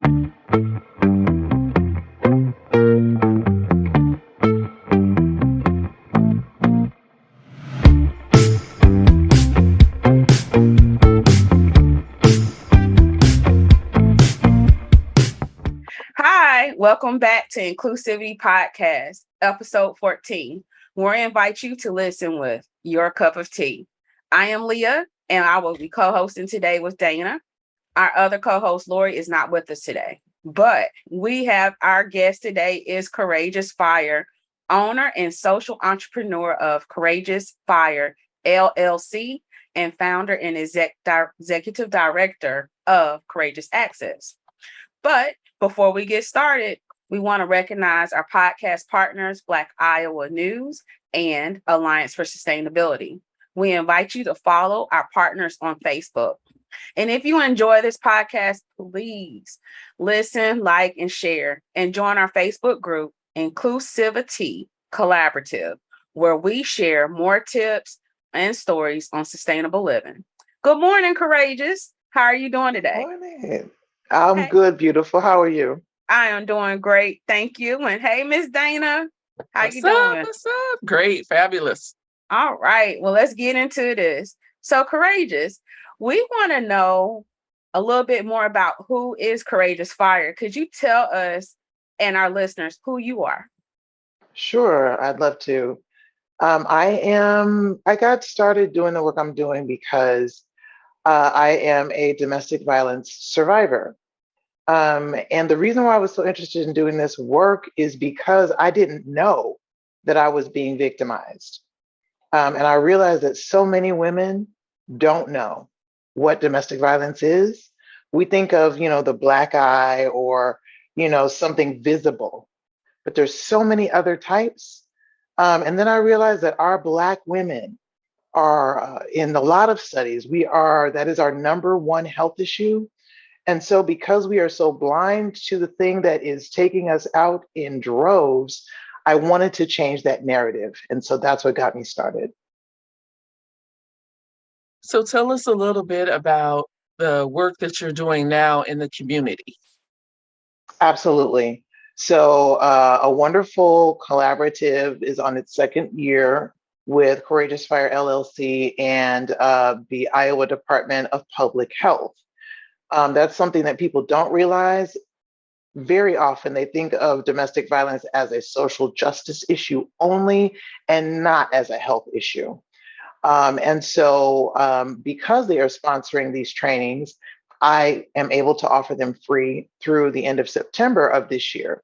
Hi, welcome back to Inclusivity Podcast, episode 14, where I invite you to listen with your cup of tea. I am Leah, and I will be co-hosting today with Dana. Our other co-host, Lori, is not with us today, but we have our guest today is Courageous Fire, owner and social entrepreneur of Courageous Fire LLC, and founder and executive director of Courageous Access. But before we get started, we want to recognize our podcast partners, Black Iowa News and Alliance for Sustainability. We invite you to follow our partners on Facebook. And if you enjoy this podcast, please listen, like, and share, and join our Facebook group, Inclusivity Collaborative, where we share more tips and stories on sustainable living. Good morning, Courageous. How are you doing today? Morning. I'm Hey, good, beautiful. How are you? I am doing great. Thank you. And hey, Miss Dana, how you What's up? doing? What's up? Great, fabulous. All right. Well, let's get into this. So, Courageous, we want to know a little bit more about who is Courageous Fire. Could you tell us and our listeners who you are? Sure, I'd love to. I got started doing the work I'm doing because I am a domestic violence survivor. And the reason why I was so interested in doing this work is because I didn't know that I was being victimized. And I realized that so many women don't know what domestic violence is. We think of, the black eye or, something visible, but there's so many other types. And then I realized that our Black women are, in a lot of studies, that is our number one health issue. And so, because we are so blind to the thing that is taking us out in droves, I wanted to change that narrative. And so that's what got me started. So tell us a little bit about the work that you're doing now in the community. Absolutely. So, a wonderful collaborative is on its second year with Courageous Fire LLC and the Iowa Department of Public Health. That's something that people don't realize. Very often, they think of domestic violence as a social justice issue only and not as a health issue. And so, because they are sponsoring these trainings, I am able to offer them free through the end of September of this year.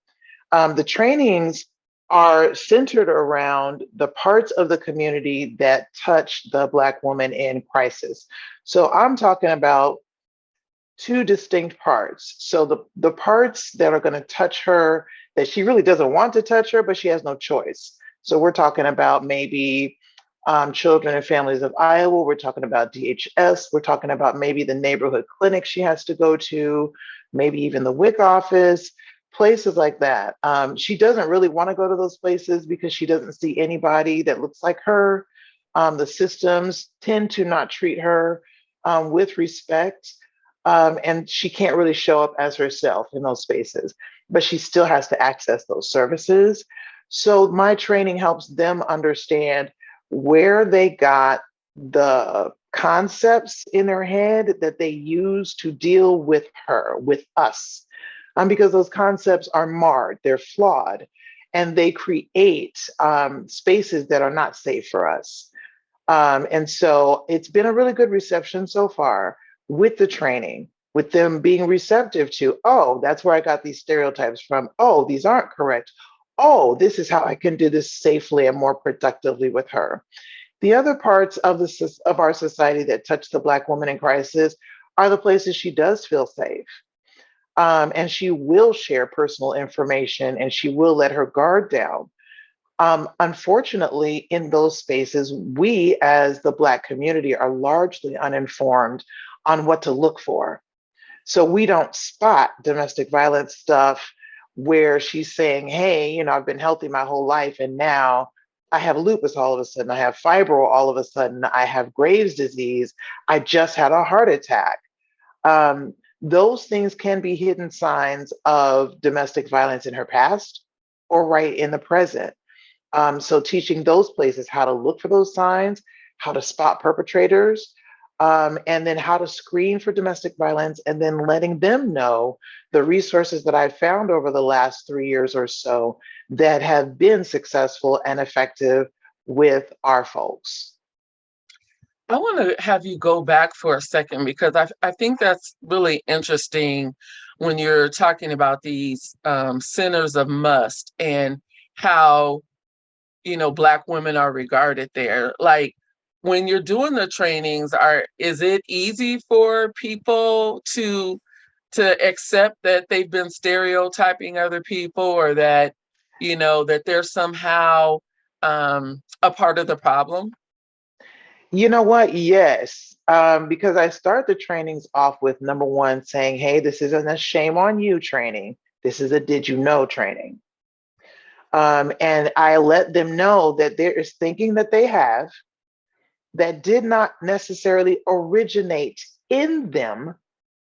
The trainings are centered around the parts of the community that touch the Black woman in crisis. So I'm talking about two distinct parts. So the parts that are going to touch her, that she really doesn't want to touch her, but she has no choice. So we're talking about maybe children and families of Iowa. We're talking about DHS. We're talking about maybe the neighborhood clinic she has to go to, maybe even the WIC office, places like that. She doesn't really want to go to those places because she doesn't see anybody that looks like her. The systems tend to not treat her with respect. And she can't really show up as herself in those spaces, but she still has to access those services. So my training helps them understand where they got the concepts in their head that they use to deal with her, with us, because those concepts are marred, they're flawed, and they create spaces that are not safe for us. And so it's been a really good reception so far with the training, with them being receptive to, oh, that's where I got these stereotypes from. Oh, these aren't correct. Oh, this is how I can do this safely and more productively with her. The other parts of our society that touch the Black woman in crisis are the places she does feel safe. And she will share personal information and she will let her guard down. Unfortunately, in those spaces, we as the Black community are largely uninformed on what to look for. So we don't spot domestic violence stuff where she's saying, hey, I've been healthy my whole life and now I have lupus all of a sudden, I have fibro all of a sudden, I have Graves' disease, I just had a heart attack. those things can be hidden signs of domestic violence in her past or right in the present. So teaching those places how to look for those signs, how to spot perpetrators, and then how to screen for domestic violence, and then letting them know the resources that I've found over the last 3 years or so that have been successful and effective with our folks. I want to have you go back for a second because I think that's really interesting when you're talking about these centers of must and how, Black women are regarded there. Like when you're doing the trainings, is it easy for people to accept that they've been stereotyping other people, or that, that they're somehow a part of the problem? You know what? Yes, because I start the trainings off with number one saying, hey, this isn't a shame on you training. This is a did you know training. And I let them know that there is thinking that they have that did not necessarily originate in them,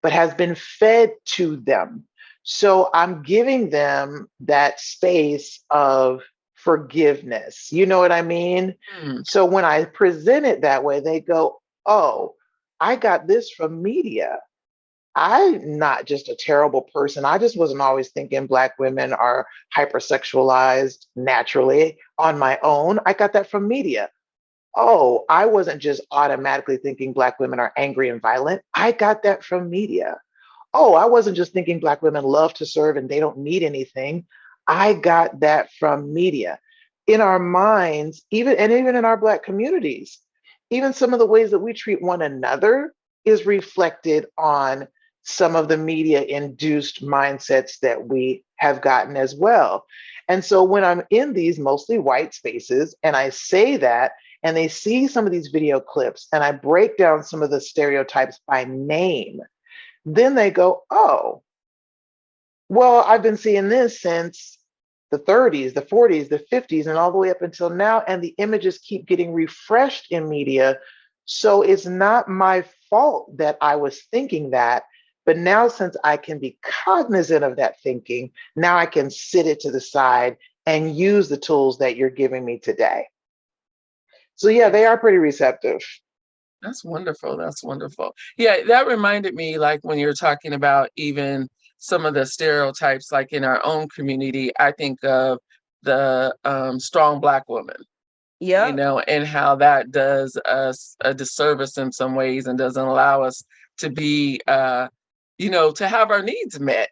but has been fed to them. So I'm giving them that space of forgiveness. You know what I mean? Hmm. So when I present it that way, they go, oh, I got this from media. I'm not just a terrible person. I just wasn't always thinking Black women are hypersexualized naturally on my own. I got that from media. Oh, I wasn't just automatically thinking Black women are angry and violent. I got that from media. Oh, I wasn't just thinking Black women love to serve and they don't need anything. I got that from media. In our minds, even in our Black communities, even some of the ways that we treat one another is reflected on some of the media induced mindsets that we have gotten as well. And so when I'm in these mostly white spaces and I say that, and they see some of these video clips and I break down some of the stereotypes by name, then they go, oh, well, I've been seeing this since the 30s, the 40s, the 50s, and all the way up until now. And the images keep getting refreshed in media. So it's not my fault that I was thinking that. But now, since I can be cognizant of that thinking, now I can sit it to the side and use the tools that you're giving me today. So, yeah, they are pretty receptive. That's wonderful. That's wonderful. Yeah, that reminded me, like when you're talking about even some of the stereotypes, like in our own community, I think of the strong Black woman, Yep. and how that does us a disservice in some ways and doesn't allow us to be, to have our needs met.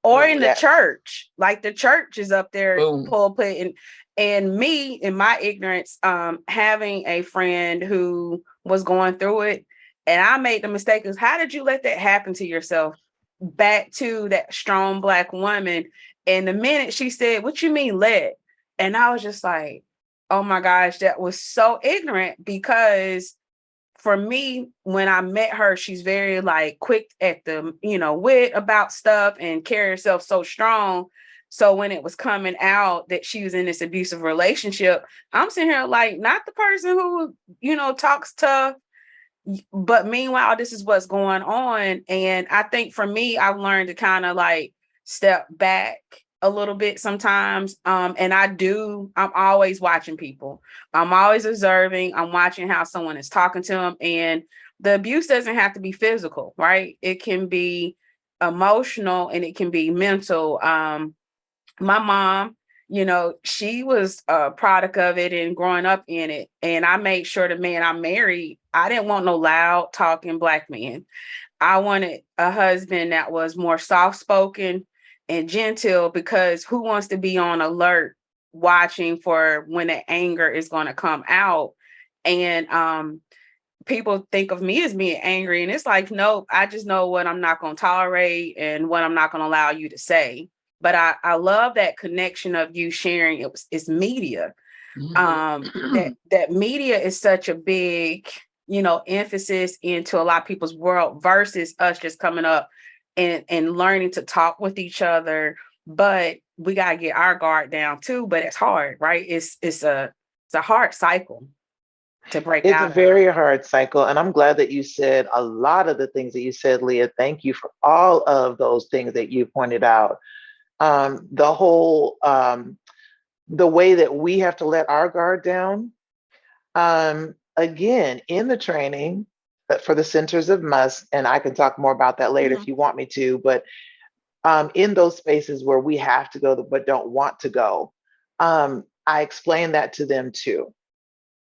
Or in the Yes. church, like the church is up there Boom. pulpit, and me in my ignorance, having a friend who was going through it, and I made the mistake of, how did you let that happen to yourself? Back to that strong Black woman, and the minute she said, what you mean let? And I was just like, oh my gosh, that was so ignorant, because for me, when I met her, she's very like quick at the, wit about stuff and carry herself so strong. So when it was coming out that she was in this abusive relationship, I'm sitting here like, not the person who, talks tough, but meanwhile, this is what's going on. And I think for me, I've learned to kind of like step back a little bit sometimes. And I'm always watching people. I'm always observing. I'm watching how someone is talking to them. And the abuse doesn't have to be physical, right? It can be emotional and it can be mental. My mom, she was a product of it and growing up in it. And I made sure the man I married, I didn't want no loud talking Black man. I wanted a husband that was more soft spoken and gentle, because who wants to be on alert watching for when the anger is going to come out? And people think of me as being angry, and it's like, nope, I just know what I'm not going to tolerate and what I'm not going to allow you to say. But I love that connection of you sharing it's media. That media is such a big, emphasis into a lot of people's world versus us just coming up and learning to talk with each other. But we got to get our guard down too. But it's hard, right? It's a hard cycle. to break It's a out of. very hard cycle. And I'm glad that you said a lot of the things that you said, Leah. Thank you for all of those things that you pointed out. The whole, the way that we have to let our guard down. Again, in the training for the centers of must, and I can talk more about that later if you want me to, but in those spaces where we have to go but don't want to go, I explain that to them too.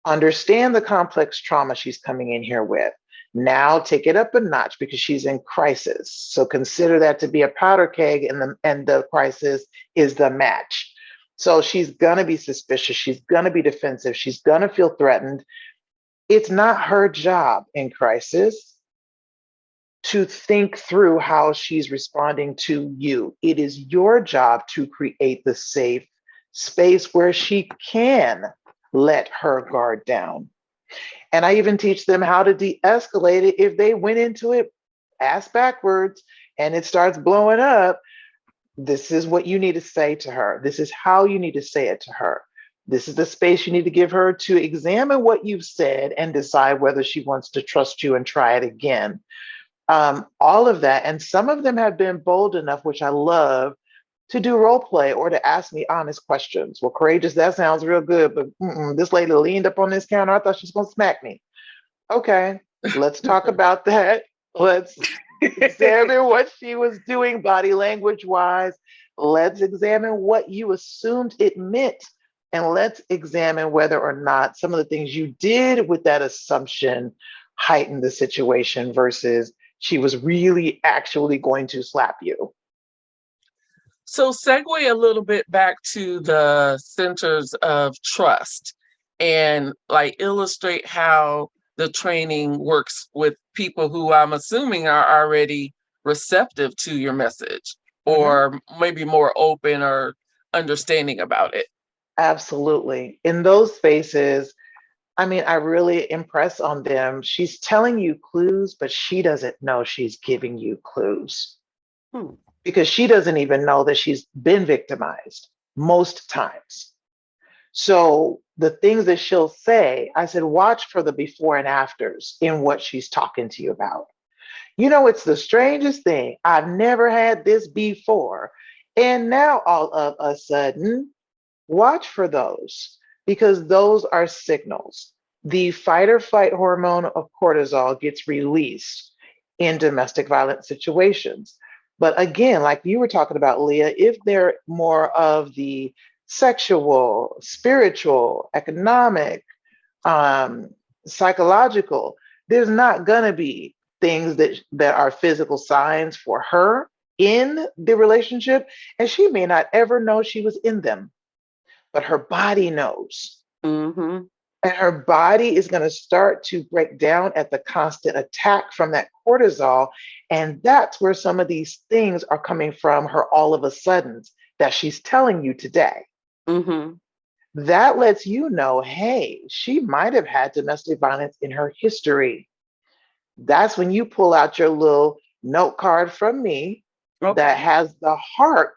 Understand the complex trauma she's coming in here with. Now take it up a notch because she's in crisis. So consider that to be a powder keg, and the crisis is the match. So she's gonna be suspicious. She's gonna be defensive. She's gonna feel threatened. It's not her job in crisis to think through how she's responding to you. It is your job to create the safe space where she can let her guard down. And I even teach them how to de-escalate it if they went into it ass backwards and it starts blowing up. This is what you need to say to her. This is how you need to say it to her. This is the space you need to give her to examine what you've said and decide whether she wants to trust you and try it again. All of that. And some of them have been bold enough, which I love, to do role play or to ask me honest questions. Well, courageous, that sounds real good, but this lady leaned up on this counter. I thought she was going to smack me. Okay, let's talk about that. Let's examine what she was doing body language wise. Let's examine what you assumed it meant. And let's examine whether or not some of the things you did with that assumption heightened the situation versus she was really actually going to slap you. So segue a little bit back to the centers of trust and like illustrate how the training works with people who I'm assuming are already receptive to your message or maybe more open or understanding about it. Absolutely. In those spaces, I mean, I really impress on them. She's telling you clues, but she doesn't know she's giving you clues because she doesn't even know that she's been victimized most times. So the things that she'll say, I said, watch for the before and afters in what she's talking to you about. You know, it's the strangest thing. I've never had this before. And now all of a sudden, watch for those because those are signals. The fight or flight hormone of cortisol gets released in domestic violence situations. But again, like you were talking about, Leah, if they're more of the sexual, spiritual, economic, psychological, there's not going to be things that are physical signs for her in the relationship. And she may not ever know she was in them, but her body knows. And her body is going to start to break down at the constant attack from that cortisol. And that's where some of these things are coming from her all of a sudden that she's telling you today. That lets you know, hey, she might have had domestic violence in her history. That's when you pull out your little note card from me that has the HARC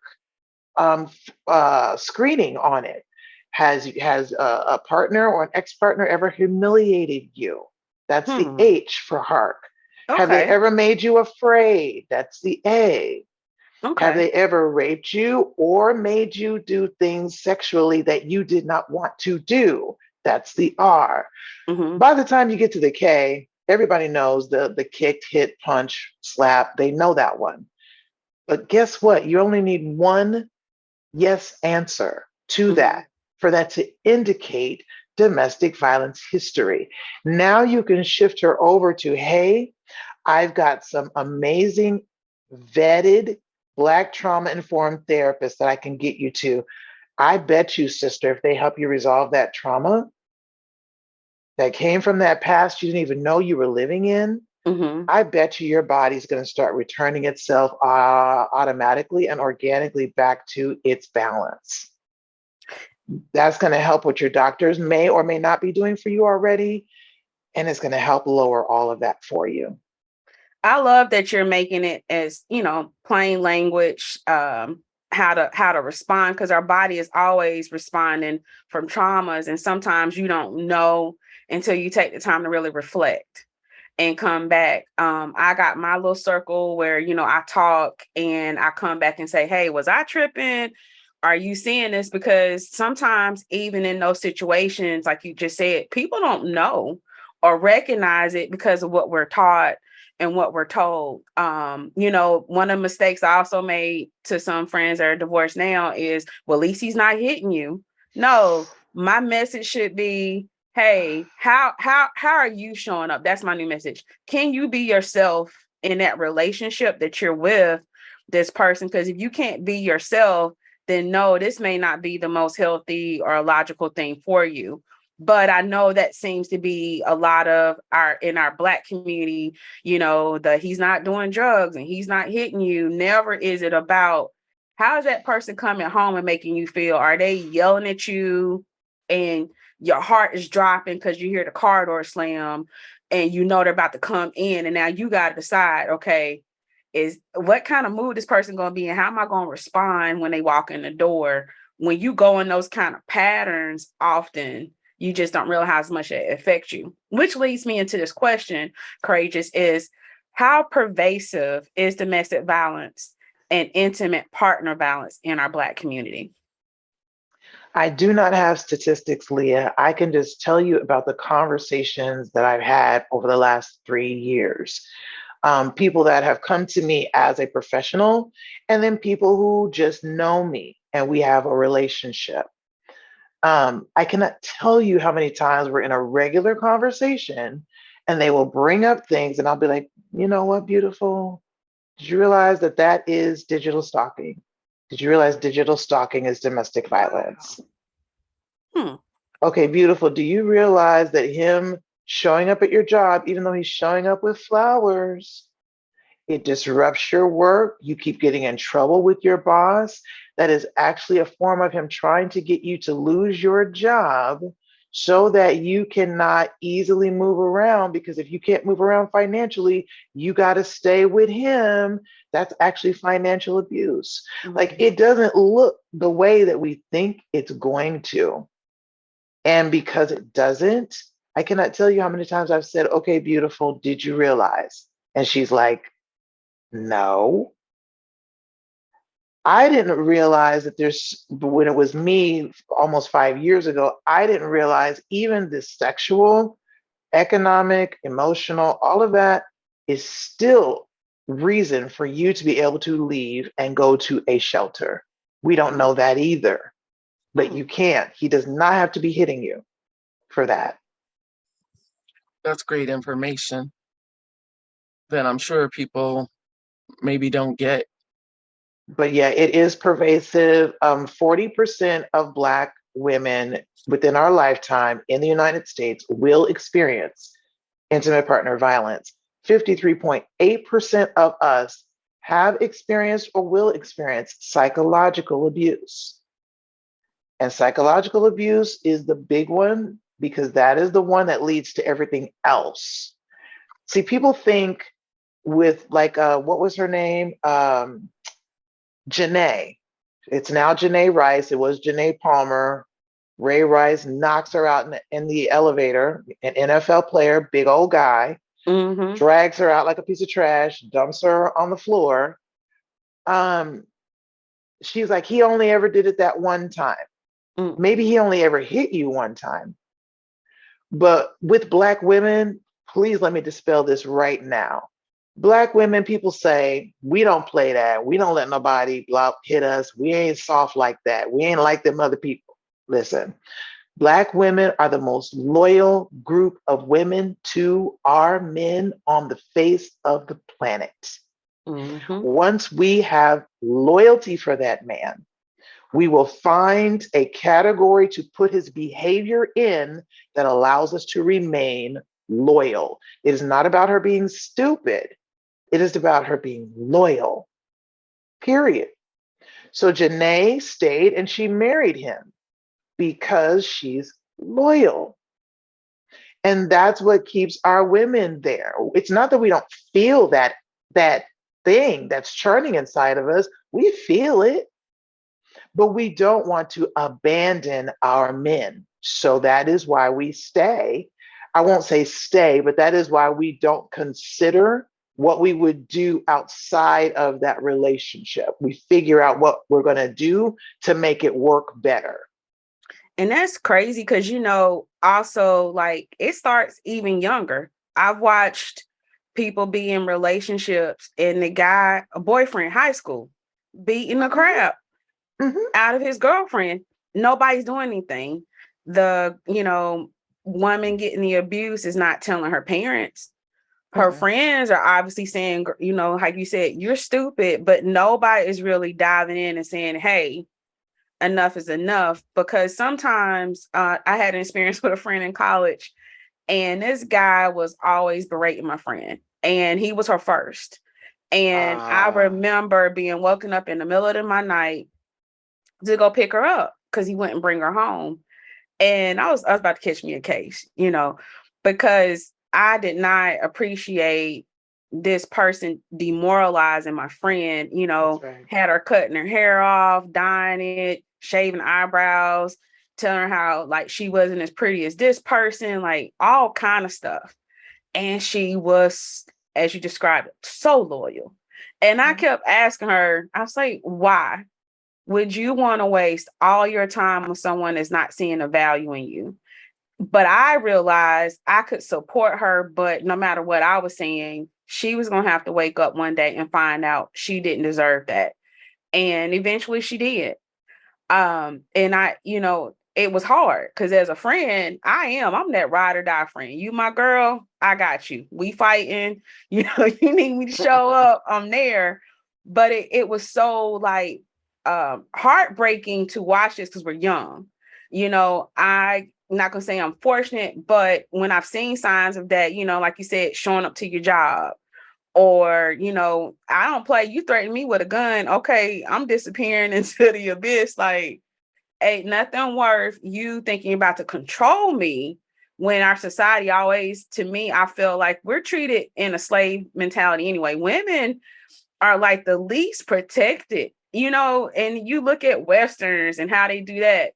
screening on it. Has a partner or an ex-partner ever humiliated you? That's the H for HARC. Have they ever made you afraid? That's the A. Have they ever raped you or made you do things sexually that you did not want to do? That's the R. By the time you get to the K, everybody knows the kicked, hit, punch, slap. They know that one. But guess what? You only need one yes answer to that for that to indicate domestic violence history. Now you can shift her over to, hey, I've got some amazing vetted Black trauma-informed therapists that I can get you to. I bet you, sister, if they help you resolve that trauma that came from that past you didn't even know you were living in, I bet you your body's going to start returning itself automatically and organically back to its balance. That's going to help what your doctors may or may not be doing for you already. And it's going to help lower all of that for you. I love that you're making it as, plain language, how to respond, because our body is always responding from traumas. And sometimes you don't know until you take the time to really reflect and come back. I got my little circle where, I talk and I come back and say, hey, was I tripping? Are you seeing this? Because sometimes, even in those situations, like you just said, people don't know or recognize it because of what we're taught and what we're told. One of the mistakes I also made to some friends that are divorced now is, well, at least he's not hitting you. No, my message should be, hey, how are you showing up? That's my new message. Can you be yourself in that relationship that you're with this person? Because if you can't be yourself, then no, this may not be the most healthy or logical thing for you. But I know that seems to be a lot of in our Black community, the he's not doing drugs and he's not hitting you. Never is it about how is that person coming home and making you feel? Are they yelling at you and your heart is dropping because you hear the car door slam and they're about to come in, and now you got to decide, okay, is what kind of mood this person going to be and how am I going to respond when they walk in the door? When you go in those kind of patterns often, you just don't realize how much it affects you. Which leads me into this question, Courageous, is how pervasive is domestic violence and intimate partner violence in our Black community? I do not have statistics, Leah. I can just tell you about the conversations that I've had over the last 3 years. People that have come to me as a professional, and then people who just know me and we have a relationship. I cannot tell you how many times we're in a regular conversation and they will bring up things and I'll be like, you know what, beautiful? Did you realize that that is digital stalking? Did you realize digital stalking is domestic violence? Hmm. Okay, beautiful. Do you realize that him showing up at your job, even though he's showing up with flowers, it disrupts your work. You keep getting in trouble with your boss. That is actually a form of him trying to get you to lose your job so that you cannot easily move around. Because if you can't move around financially, you got to stay with him. That's actually financial abuse. Like, it doesn't look the way that we think it's going to. And because it doesn't, I cannot tell you how many times I've said, okay, beautiful, did you realize? And she's like, no. I didn't realize that when it was me almost 5 years ago, I didn't realize even the sexual, economic, emotional, all of that is still reason for you to be able to leave and go to a shelter. We don't know that either, but you can't. He does not have to be hitting you for that. That's great information that I'm sure people maybe don't get. But yeah, it is pervasive. 40% of Black women within our lifetime in the United States will experience intimate partner violence. 53.8% of us have experienced or will experience psychological abuse. And psychological abuse is the big one because that is the one that leads to everything else. See, people think with what was her name? Janae. It's now Janae Rice. It was Janae Palmer. Ray Rice knocks her out in the elevator. An NFL player, big old guy, drags her out like a piece of trash, dumps her on the floor. She's like, he only ever did it that one time. Maybe he only ever hit you one time. But with Black women, please let me dispel this right now. Black women, people say, we don't play that. We don't let nobody hit us. We ain't soft like that. We ain't like them other people. Listen, Black women are the most loyal group of women to our men on the face of the planet. Once we have loyalty for that man, we will find a category to put his behavior in that allows us to remain loyal. It is not about her being stupid. It is about her being loyal, period. So Janae stayed and she married him because she's loyal. And that's what keeps our women there. It's not that we don't feel that thing that's churning inside of us. We feel it, but we don't want to abandon our men. So that is why we stay. I won't say stay, but that is why we don't consider what we would do outside of that relationship. We figure out what we're going to do to make it work better. And that's crazy because, also like it starts even younger. I've watched people be in relationships and the guy, a boyfriend, high school, beating the crap Mm-hmm. out of his girlfriend. Nobody's doing anything. The, woman getting the abuse is not telling her parents. Her Mm-mm. friends are obviously saying, like you said, you're stupid, but nobody is really diving in and saying, hey, enough is enough. Because sometimes I had an experience with a friend in college, and this guy was always berating my friend, and he was her first. And I Ah, remember being woken up in the middle of the night to go pick her up because he wouldn't bring her home. And I was about to catch me a case, because I did not appreciate this person demoralizing my friend, that's right. had her cutting her hair off, dyeing it, shaving eyebrows, telling her how like she wasn't as pretty as this person, like all kind of stuff. And she was, as you described it, so loyal. And I Mhm. kept asking her, I was like, why would you want to waste all your time with someone that's not seeing the value in you? But I realized I could support her, but no matter what I was saying, she was going to have to wake up one day and find out she didn't deserve that. And eventually she did. And it was hard because as a friend, I'm that ride or die friend. You, my girl, I got you. We fighting, you need me to show up, I'm there. But it was so like heartbreaking to watch this because we're young. I'm not gonna say I'm fortunate, but when I've seen signs of that, like you said, showing up to your job, or I don't play, you threaten me with a gun, okay, I'm disappearing into the abyss. Like, ain't nothing worth you thinking about to control me, when our society always, to me, I feel like we're treated in a slave mentality anyway. Women are like the least protected, and you look at Westerners and how they do that.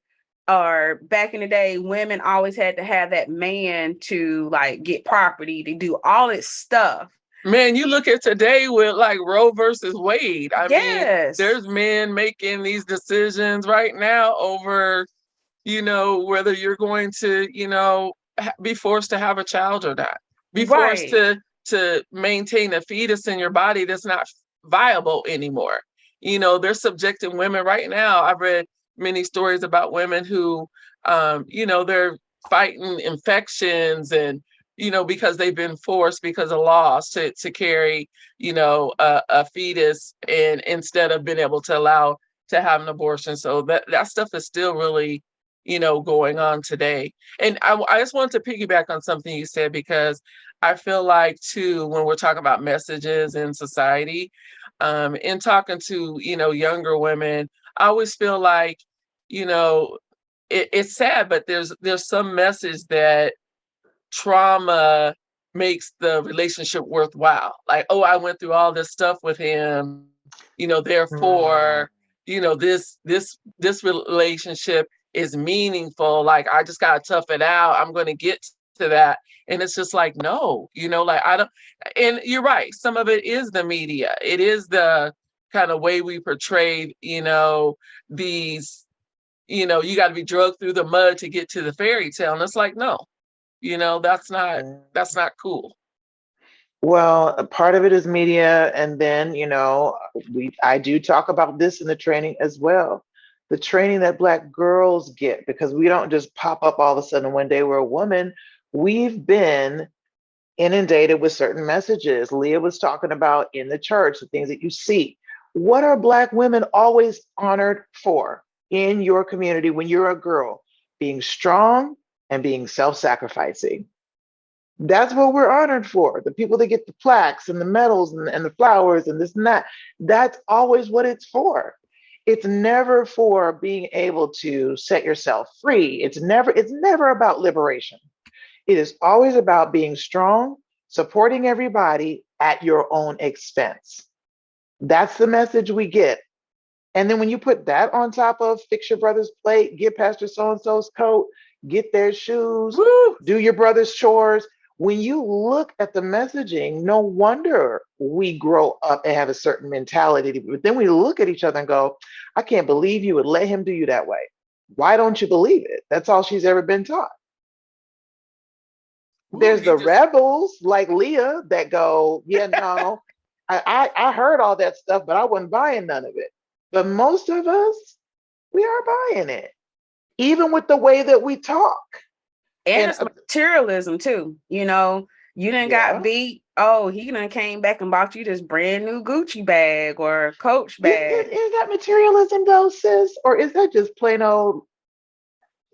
Or back in the day, women always had to have that man to like get property, to do all this stuff. Man, you look at today with like Roe versus Wade. I mean, Yes. there's men making these decisions right now over, whether you're going to, be forced to have a child or not, be forced Right. to maintain a fetus in your body that's not viable anymore. They're subjecting women right now. I've read many stories about women who, they're fighting infections and because they've been forced because of laws to carry, a fetus, and instead of being able to allow to have an abortion. So that stuff is still really, going on today. And I just wanted to piggyback on something you said, because I feel like too, when we're talking about messages in society, in talking to, younger women, I always feel like, you know, it's sad, but there's some message that trauma makes the relationship worthwhile. Like, oh, I went through all this stuff with him, therefore, Mm. this relationship is meaningful. Like, I just gotta tough it out. I'm gonna get to that. And it's just like, no, like I don't, and you're right. Some of it is the media. It is the kind of way we portray, these, you got to be drugged through the mud to get to the fairy tale. And it's like, no, that's not Mm. cool. Well, a part of it is media, and then I do talk about this in the training as well. The training that Black girls get, because we don't just pop up all of a sudden one day we're a woman. We've been inundated with certain messages. Leah was talking about in the church, the things that you see. What are Black women always honored for in your community when you're a girl? Being strong and being self-sacrificing. That's what we're honored for. The people that get the plaques and the medals and the flowers and this and that. That's always what it's for. It's never for being able to set yourself free. It's never about liberation. It is always about being strong, supporting everybody at your own expense. That's the message we get. And then when you put that on top of fix your brother's plate, get Pastor so and so's coat, get their shoes, Woo! do your brother's chores. When you look at the messaging, no wonder we grow up and have a certain mentality. But then we look at each other and go, I can't believe you would let him do you that way. Why don't you believe it? That's all she's ever been taught. Woo, There's you the just rebels like Leah that go, yeah, no, I heard all that stuff, but I wasn't buying none of it. But most of us, we are buying it, even with the way that we talk. And And it's materialism too. You know, you done got yeah, beat. Oh, he done came back and bought you this brand new Gucci bag or Coach bag. is that materialism though, sis? Or is that just plain old,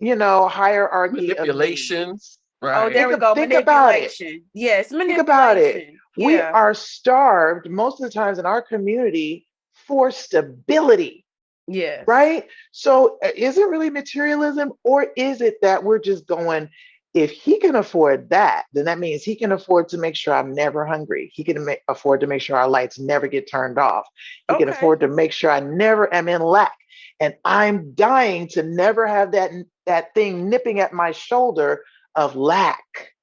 hierarchy of manipulation, needs? Oh, right? there we go. Think about it. Manipulation. Yes, Think about it. manipulation. We Yeah. are starved most of the times in our community for stability, Yes. right? So is it really materialism, or is it that we're just going, if he can afford that, then that means he can afford to make sure I'm never hungry. He can afford to make sure our lights never get turned off. He can Okay. afford to make sure I never am in lack. And I'm dying to never have that thing nipping at my shoulder of lack.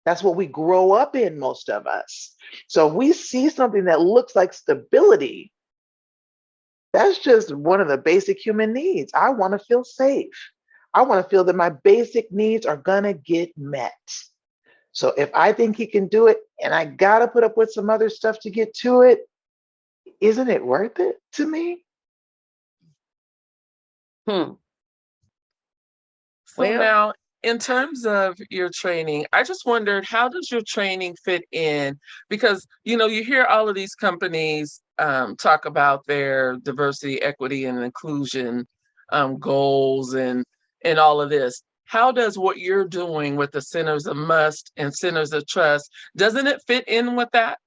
That's what we grow up in, most of us. So if we see something that looks like stability, that's just one of the basic human needs. I want to feel safe. I want to feel that my basic needs are going to get met. So if I think he can do it and I got to put up with some other stuff to get to it, isn't it worth it to me? Hmm. So Well, now, in terms of your training, I just wondered, how does your training fit in? Because you hear all of these companies talk about their diversity, equity, and inclusion goals and all of this. How does what you're doing with the Centers of Must and Centers of Trust, doesn't it fit in with that?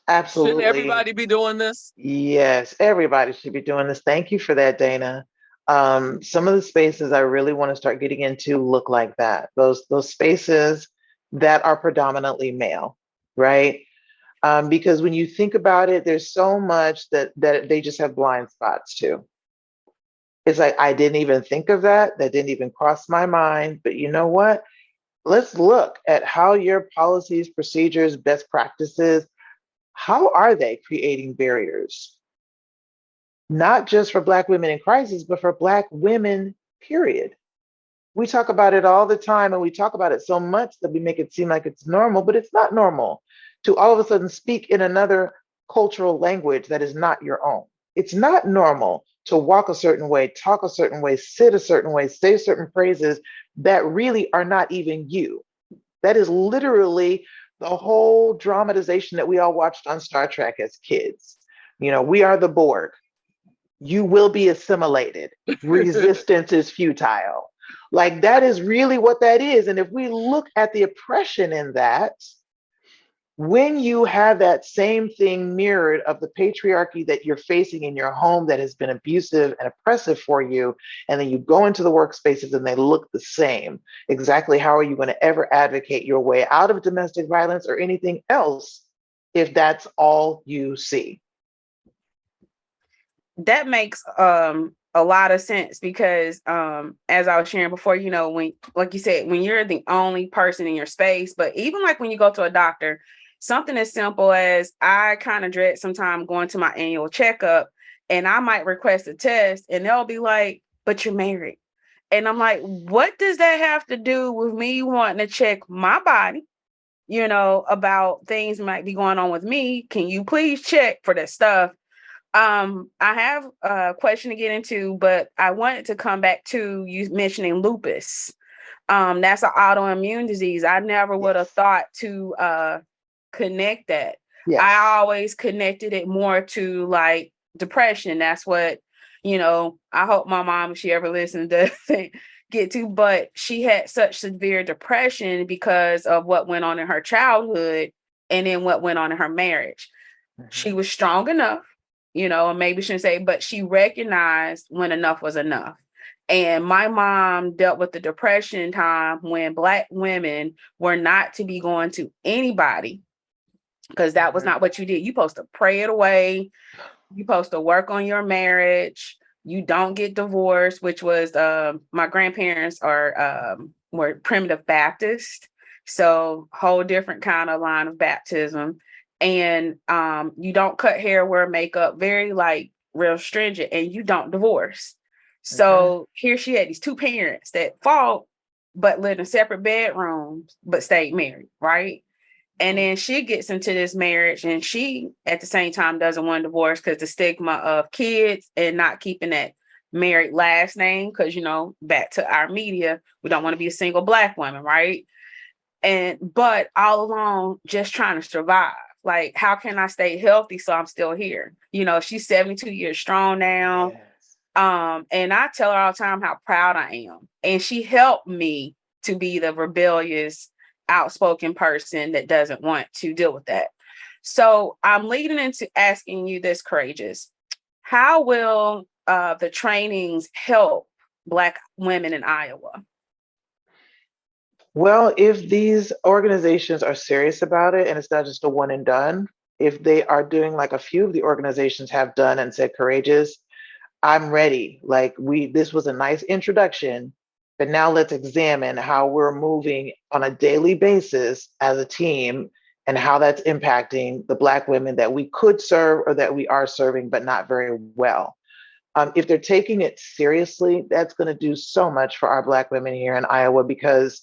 Shouldn't Absolutely. everybody be doing this? Yes, everybody should be doing this. Thank you for that, Dana. Some of the spaces I really want to start getting into look like that. Those spaces that are predominantly male, right? Because when you think about it, there's so much that they just have blind spots to. It's like I didn't even think of that. That didn't even cross my mind. But you know what? Let's look at how your policies, procedures, best practices, how are they creating barriers? Not just for Black women in crisis, but for Black women, period. We talk about it all the time, and we talk about it so much that we make it seem like it's normal, but it's not normal to all of a sudden speak in another cultural language that is not your own. It's not normal to walk a certain way, talk a certain way, sit a certain way, say certain phrases that really are not even you. That is literally the whole dramatization that we all watched on Star Trek as kids. We are the Borg. You will be assimilated. Resistance is futile. Like that is really what that is. And if we look at the oppression in that, when you have that same thing mirrored of the patriarchy that you're facing in your home that has been abusive and oppressive for you, and then you go into the workspaces and they look the same, exactly how are you going to ever advocate your way out of domestic violence or anything else if that's all you see? that makes a lot of sense because as I was sharing before, when, like you said, when you're the only person in your space, but even like when you go to a doctor, something as simple as I kind of dread sometimes going to my annual checkup, and I might request a test and they'll be like, but you're married. And I'm like, what does that have to do with me wanting to check my body, about things might be going on with me? Can you please check for that stuff? I have a question to get into, but I wanted to come back to you mentioning lupus. That's an autoimmune disease. I never would have Yes. thought to connect that. Yes. I always connected it more to like depression. That's what, I hope my mom, if she ever listens, doesn't get to, but she had such severe depression because of what went on in her childhood and then what went on in her marriage. She Mhm. was strong enough, and maybe shouldn't say, but she recognized when enough was enough. And my mom dealt with the depression time when Black women were not to be going to anybody because that was Mhm. not what you did. You supposed to pray it away. You supposed to work on your marriage. You don't get divorced, which was my grandparents are were primitive Baptist, so whole different kind of line of baptism. And you don't cut hair, wear makeup, very like real stringent, and you don't divorce. Mhm. So here she had these two parents that fought, but lived in separate bedrooms, but stayed married, right? And then she gets into this marriage and she at the same time doesn't want a divorce because the stigma of kids and not keeping that married last name. Cause back to our media, we don't want to be a single Black woman, right? But all along just trying to survive. Like, how can I stay healthy so I'm still here? She's 72 years strong now. Yes. And I tell her all the time how proud I am. And she helped me to be the rebellious, outspoken person that doesn't want to deal with that. So I'm leading into asking you this, Courageous. How will the trainings help Black women in Iowa? Well, if these organizations are serious about it and it's not just a one and done, if they are doing like a few of the organizations have done and said courageous, I'm ready. Like this was a nice introduction, but now let's examine how we're moving on a daily basis as a team and how that's impacting the Black women that we could serve or that we are serving, but not very well. If they're taking it seriously, that's going to do so much for our Black women here in Iowa because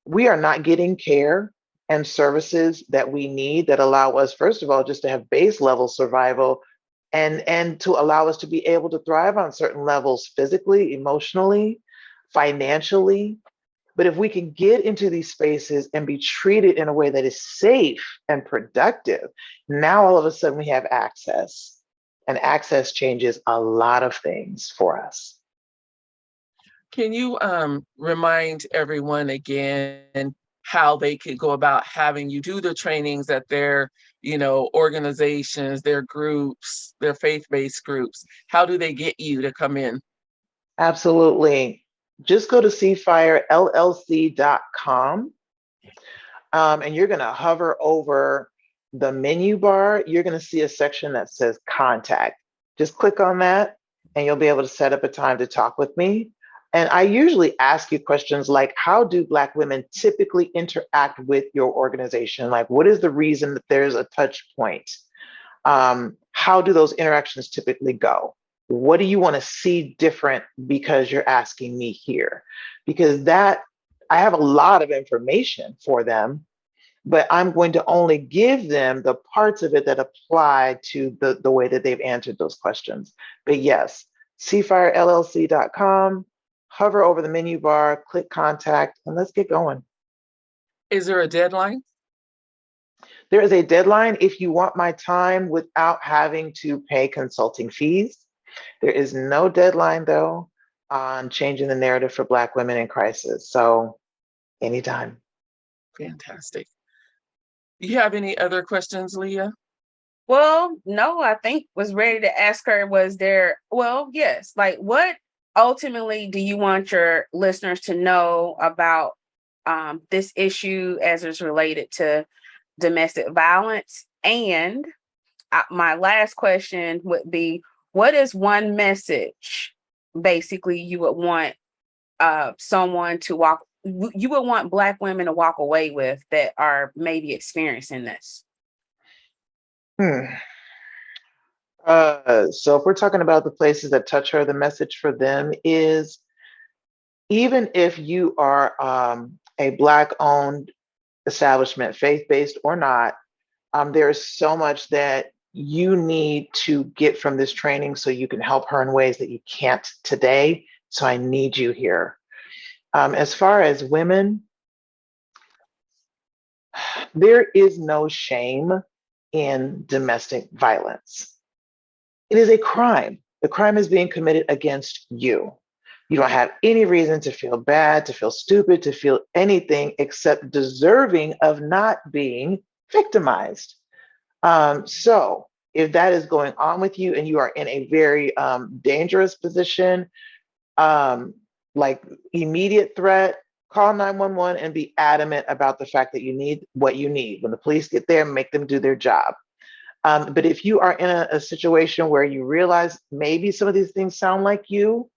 we are not getting care and services that we need that allow us, first of all, just to have base level survival and to allow us to be able to thrive on certain levels physically, emotionally, financially. But if we can get into these spaces and be treated in a way that is safe and productive, now all of a sudden we have access. And access changes a lot of things for us. Can you remind everyone again how they could go about having you do the trainings at their, organizations, their groups, their faith-based groups? How do they get you to come in? Absolutely. Just go to cfirellc.com and you're going to hover over the menu bar. You're going to see a section that says contact. Just click on that and you'll be able to set up a time to talk with me. And I usually ask you questions like, how do Black women typically interact with your organization? Like, what is the reason that there's a touch point? How do those interactions typically go? What do you want to see different because you're asking me here? Because I have a lot of information for them, but I'm going to only give them the parts of it that apply to the way that they've answered those questions. But yes, cfirellc.com, hover over the menu bar, click contact, and let's get going. Is there a deadline? There is a deadline if you want my time without having to pay consulting fees. There is no deadline, though, on changing the narrative for Black women in crisis. So anytime. Fantastic. You have any other questions, Leah? Well, no, I think was ready to ask her, yes, like what ultimately do you want your listeners to know about this issue as it's related to domestic violence? And my last question would be, what is one message basically you would want someone to you would want Black women to walk away with that are maybe experiencing this? Hmm. So if we're talking about the places that touch her, the message for them is even if you are a Black-owned establishment, faith-based or not, there is so much that you need to get from this training so you can help her in ways that you can't today. So I need you here. As far as women, there is no shame in domestic violence. It is a crime. The crime is being committed against you. You don't have any reason to feel bad, to feel stupid, to feel anything except deserving of not being victimized. So if that is going on with you and you are in a very dangerous position, like immediate threat, call 911 and be adamant about the fact that you need what you need. When the police get there, make them do their job. But if you are in a situation where you realize maybe some of these things sound like you,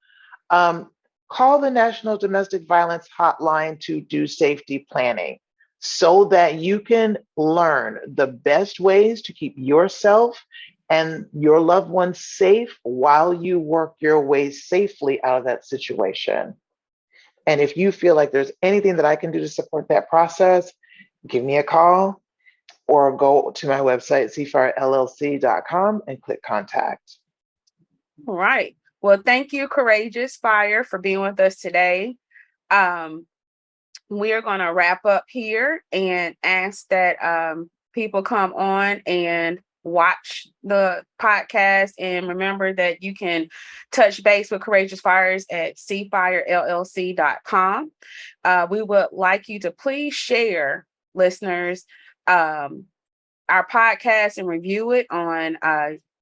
um, call the National Domestic Violence Hotline to do safety planning so that you can learn the best ways to keep yourself and your loved ones safe while you work your way safely out of that situation. And if you feel like there's anything that I can do to support that process, give me a call or go to my website, cfirellc.com, and click contact. All right. Well, thank you, Courageous Fire, for being with us today. We are going to wrap up here and ask that people come on and watch the podcast. And remember that you can touch base with Courageous Fires at cfirellc.com. We would like you to please share, listeners, our podcast and review it on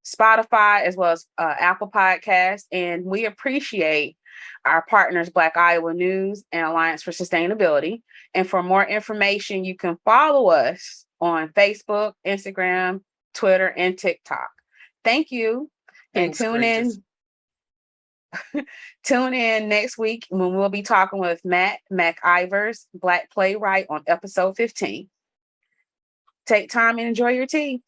Spotify as well as Apple Podcasts. And we appreciate our partners, Black Iowa News and Alliance for Sustainability. And for more information, you can follow us on Facebook, Instagram, Twitter, and TikTok. Thank you. Thanks, And Courageous. tune in next week when we'll be talking with Matt McIvers, Black playwright, on episode 15. Take time and enjoy your tea.